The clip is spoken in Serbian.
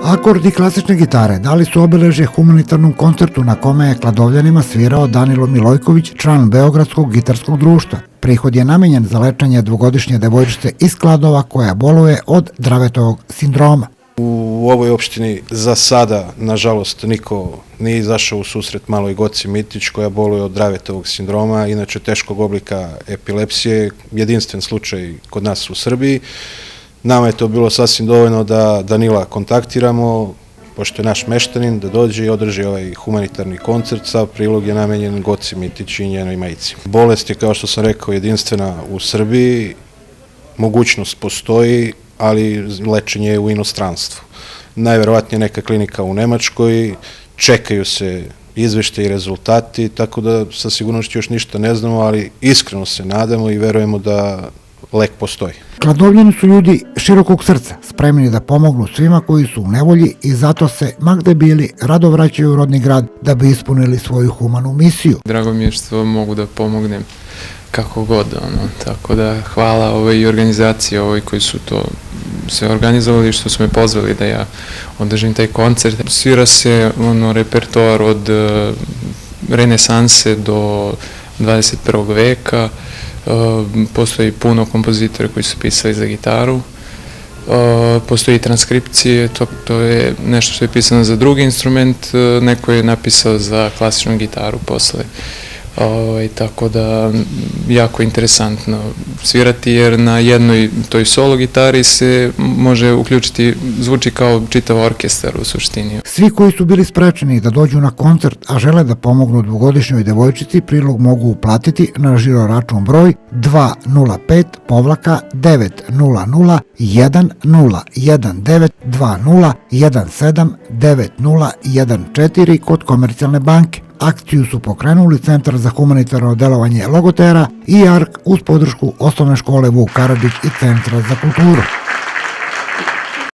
Akordi klasične gitare dali su obeležje humanitarnom koncertu na kome je Kladovljanima svirao Danilo Milojković, član Beogradskog gitarskog društva. Prihod je namenjen za lečenje dvogodišnje devojčice iz Kladova koja boluje od Dravetovog sindroma. U ovoj opštini za sada, nažalost, niko nije izašao u susret maloj Goci Mitić koja boluje od Dravetovog sindroma, inače teškog oblika epilepsije, jedinstven slučaj kod nas u Srbiji. Nama je to bilo sasvim dovoljno da Danila kontaktiramo, pošto je naš meštanin, da dođe i održi ovaj humanitarni koncert. Sav prilog je namenjen Goci Mitić i njenoj majici. Bolest je, kao što sam rekao, jedinstvena u Srbiji, mogućnost postoji, ali lečenje je u inostranstvu. Najverovatnije neka klinika u Nemačkoj, čekaju se izveštaji i rezultati, tako da sa sigurnošću još ništa ne znamo, ali iskreno se nadamo i verujemo da lek postoji. Kladovljani su ljudi širokog srca, spremni da pomognu svima koji su u nevolji i zato se, ma gde bili, rado vraćaju u rodni grad da bi ispunili svoju humanu misiju. Drago mi je što mogu da pomognem kako god, tako da hvala i organizaciji koji su to sve organizovali, što su me pozvali da ja održim taj koncert. Svira se repertoar od renesanse do 21. veka, postoji puno kompozitora koji su pisali za gitaru, postoji transkripcije, to je nešto što je pisano za drugi instrument, neko je napisao za klasičnu gitaru posle. Tako da jako interesantno svirati jer na jednoj toj solo gitari se može uključiti, zvuči kao čitav orkestar u suštini. Svi koji su bili sprečeni da dođu na koncert, a žele da pomognu dvogodišnjoj devojčici, prilog mogu uplatiti na žiro račun broj 205-900-101920179014 kod Komercijalne banke. Akciju su pokrenuli Centar za humanitarno delovanje Logotera i ARK uz podršku Osnovne škole Vuk Karadžić i Centra za kulturu.